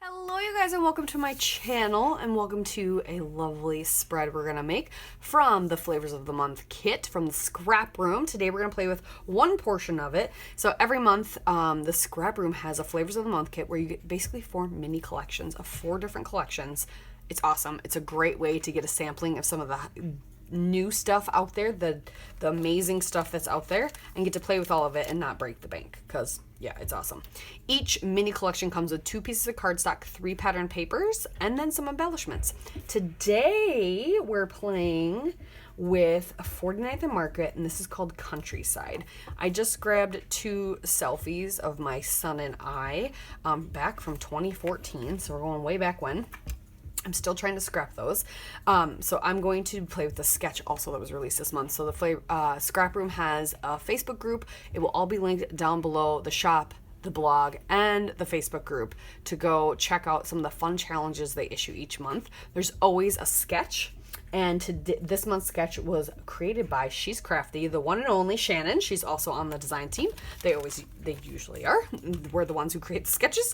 Hello you guys and welcome to my channel and welcome to a lovely spread we're going to make from the Flavors of the Month kit from the Scrap Room. Today we're going to play with one portion of it. So every month the Scrap Room has a Flavors of the Month kit where you get basically 4 mini collections of 4 different collections. It's awesome. It's a great way to get a sampling of some of the new stuff out there, the amazing stuff that's out there, and get to play with all of it and not break the bank because yeah, it's awesome. Each mini collection comes with 2 pieces of cardstock, 3 pattern papers, and then some embellishments. Today we're playing with 49th and Market, and this is called Countryside. I just grabbed 2 selfies of my son and I back from 2014, so we're going way back when. I'm still trying to scrap those. So I'm going to play with the sketch also that was released this month. So the Scrap Room has a Facebook group. It will all be linked down below, the shop, the blog, and the Facebook group to go check out some of the fun challenges they issue each month. There's always a sketch. And this month's sketch was created by She's Crafty, the one and only Shannon. She's also on the design team. They usually are. We're the ones who create the sketches.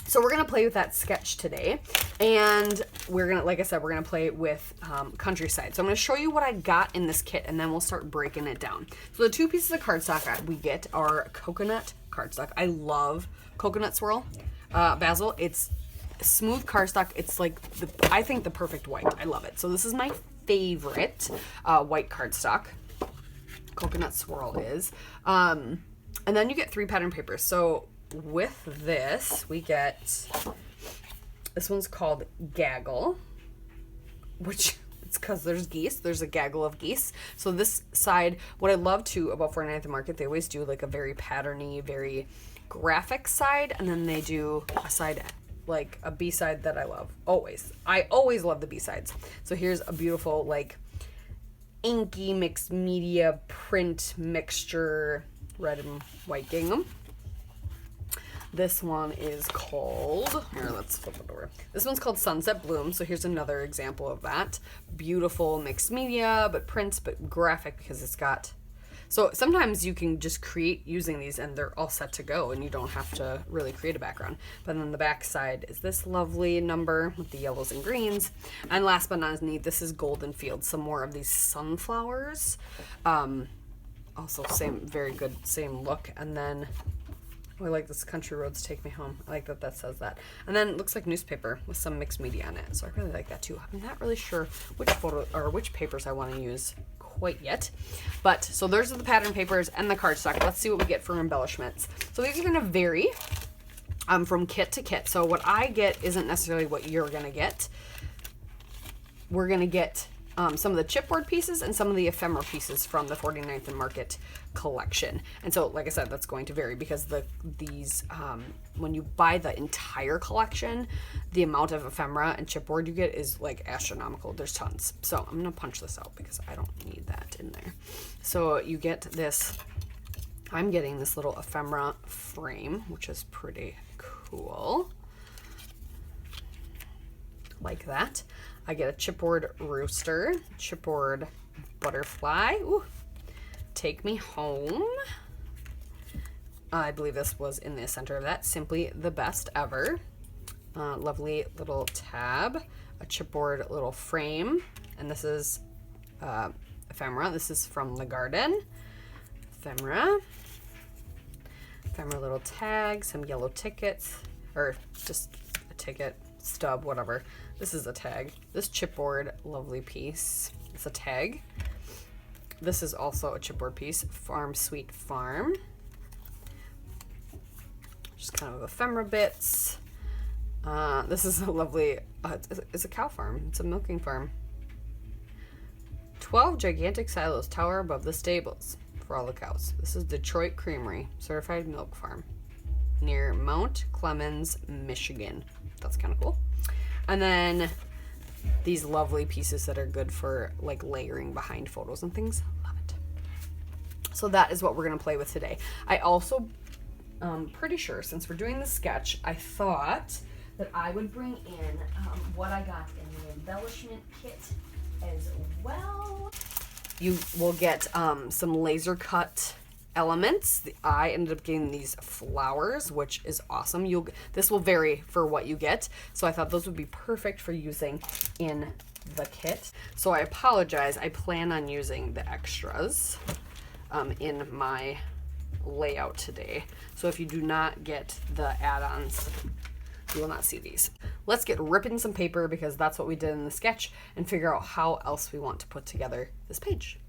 So we're going to play with that sketch today, and we're going to, like I said, we're going to play with Countryside. So I'm going to show you what I got in this kit, and then we'll start breaking it down. So the 2 pieces of cardstock we get are coconut cardstock. I love coconut swirl basil. It's smooth cardstock. It's like, I think the perfect white. I love it. So this is my favorite white cardstock. Coconut swirl is. And then you get 3 pattern papers. So with this, we get, this one's called Gale, which it's because there's geese. There's a gaggle of geese. So this side, what I love too about 49th and Market, they always do like a very patterny, very graphic side, and then they do a side, like a B-side that I love. Always. I always love the B-sides. So here's a beautiful, like, inky mixed media print mixture, red and white gingham. This one is called, here, let's flip it over. This one's called Sunset Bloom. So here's another example of that. Beautiful mixed media, but prints, but graphic because it's got, so sometimes you can just create using these and they're all set to go and you don't have to really create a background. But then the back side is this lovely number with the yellows and greens. And last but not least, this is Golden Fields. Some more of these sunflowers. Also very good, same look. And then, oh, I like this Country Roads Take Me Home. I like that says that. And then it looks like newspaper with some mixed media on it. So I really like that too. I'm not really sure which photo or which papers I want to use quite yet. But so those are the pattern papers and the cardstock. Let's see what we get for embellishments. So these are going to vary from kit to kit. So what I get isn't necessarily what you're going to get. We're going to get some of the chipboard pieces and some of the ephemera pieces from the 49th and Market collection. And so, like I said, that's going to vary because these when you buy the entire collection, the amount of ephemera and chipboard you get is like astronomical. There's tons. So I'm gonna punch this out because I don't need that in there. So you get this, I'm getting this little ephemera frame, which is pretty cool. Like that. I get a chipboard rooster, chipboard butterfly. Ooh. Take Me Home. I believe this was in the center of that. Simply the Best Ever. Lovely little tab. A chipboard little frame. And this is ephemera. This is from the garden. Ephemera. Ephemera little tag. Some yellow tickets. Or just a ticket. Stub, whatever. This is a tag. This chipboard, lovely piece. It's a tag. This is also a chipboard piece. Farm Sweet Farm. Just kind of ephemera bits. This is a lovely, it's a cow farm. It's a milking farm. 12 gigantic silos tower above the stables for all the cows. This is Detroit Creamery, certified milk farm near Mount Clemens, Michigan. That's kind of cool. And then these lovely pieces that are good for like layering behind photos and things. Love it. So that is what we're going to play with today. I also, pretty sure since we're doing the sketch, I thought that I would bring in what I got in the embellishment kit as well. You will get some laser cut elements. I ended up getting these flowers, which is awesome. This will vary for what you get, so I thought those would be perfect for using in the kit. So I apologize, I plan on using the extras in my layout today. So if you do not get the add-ons, you will not see these. Let's get ripping some paper, because that's what we did in the sketch, and figure out how else we want to put together this page.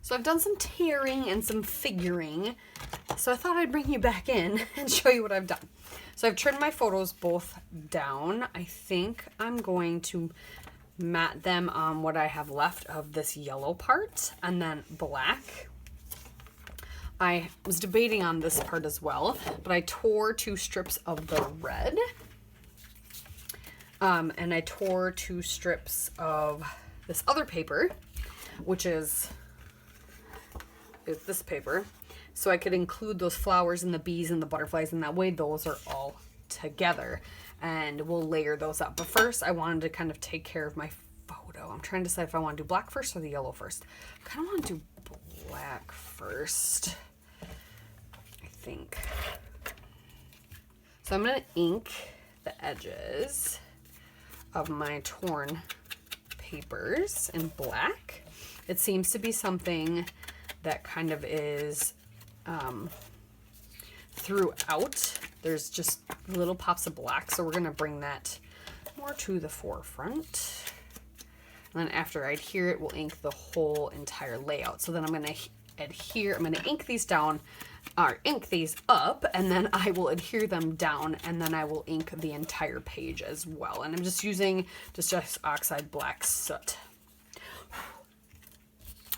So I've done some tearing and some figuring, so I thought I'd bring you back in and show you what I've done. So I've trimmed my photos both down. I think I'm going to mat them on what I have left of this yellow part, and then black. I was debating on this part as well, but I tore 2 strips of the red. And I tore 2 strips of this other paper, which is this paper. So I could include those flowers and the bees and the butterflies, and that way those are all together. And we'll layer those up. But first, I wanted to kind of take care of my photo. I'm trying to decide if I want to do black first or the yellow first. I kind of want to do black first, I think. So I'm going to ink the edges of my torn papers in black. It seems to be something that kind of is throughout. There's just little pops of black, so we're going to bring that more to the forefront. And then after I adhere it, we'll ink the whole entire layout. So then I'm going to adhere, I'm going to ink these down, or ink these up, and then I will adhere them down, and then I will ink the entire page as well. And I'm just using just oxide black soot.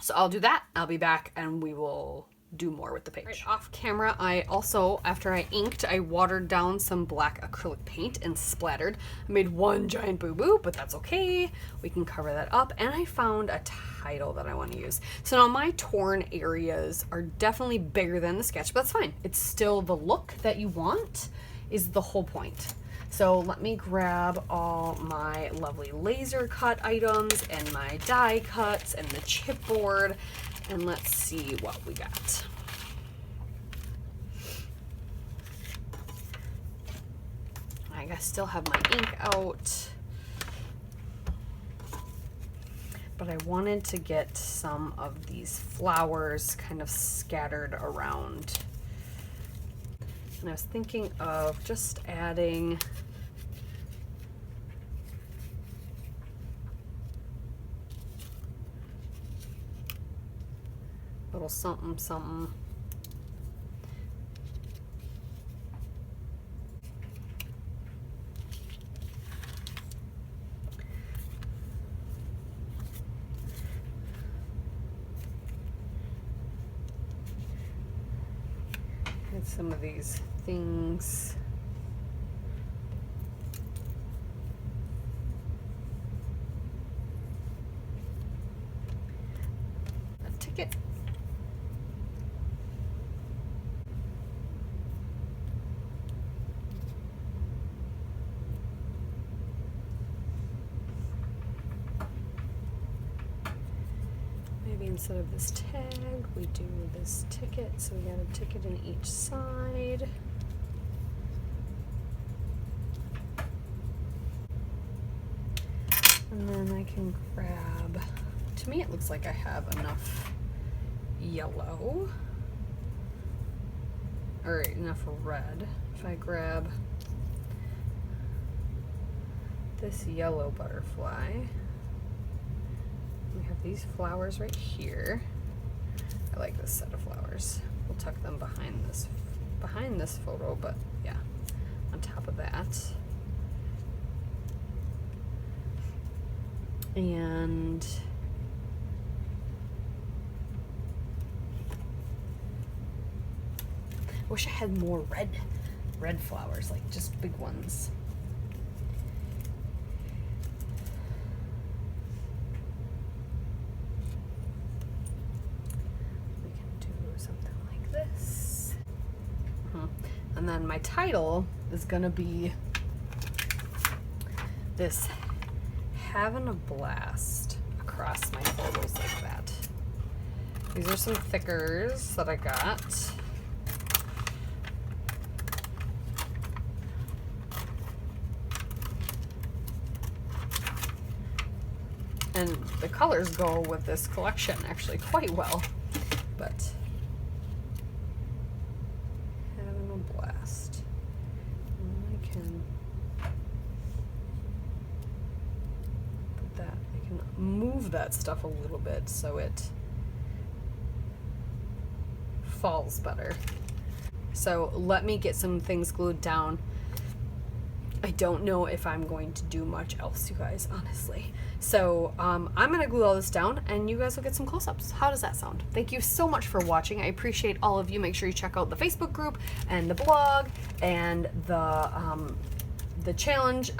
So I'll do that, I'll be back, and we will do more with the page. Right, off camera, I also, after I inked, I watered down some black acrylic paint and splattered. I made one giant boo-boo, but that's okay. We can cover that up. And I found a title that I want to use. So now my torn areas are definitely bigger than the sketch, but that's fine. It's still the look that you want is the whole point. So let me grab all my lovely laser cut items and my die cuts and the chipboard, and let's see what we got. I still have my ink out, but I wanted to get some of these flowers kind of scattered around. And I was thinking of just adding a little something something. And some of these things. A ticket. Maybe instead of this tag, we do this ticket. So we got a ticket in each side. And then I can grab, to me it looks like I have enough yellow, or enough red. If I grab this yellow butterfly, we have these flowers right here. I like this set of flowers. We'll tuck them behind this photo, but yeah, on top of that. And I wish I had more red flowers, like just big ones. We can do something like this. And then my title is gonna be this: having a blast across my photos like that. These are some thickers that I got. And the colors go with this collection actually quite well, but having a blast. I can put that, I can move that stuff a little bit so it falls better. So let me get some things glued down. I don't know if I'm going to do much else, you guys, honestly. So I'm gonna glue all this down and you guys will get some close-ups. How does that sound? Thank you so much for watching. I appreciate all of you. Make sure you check out the Facebook group and the blog and the challenge,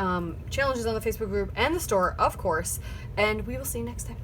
challenges on the Facebook group and the store, of course. And we will see you next time.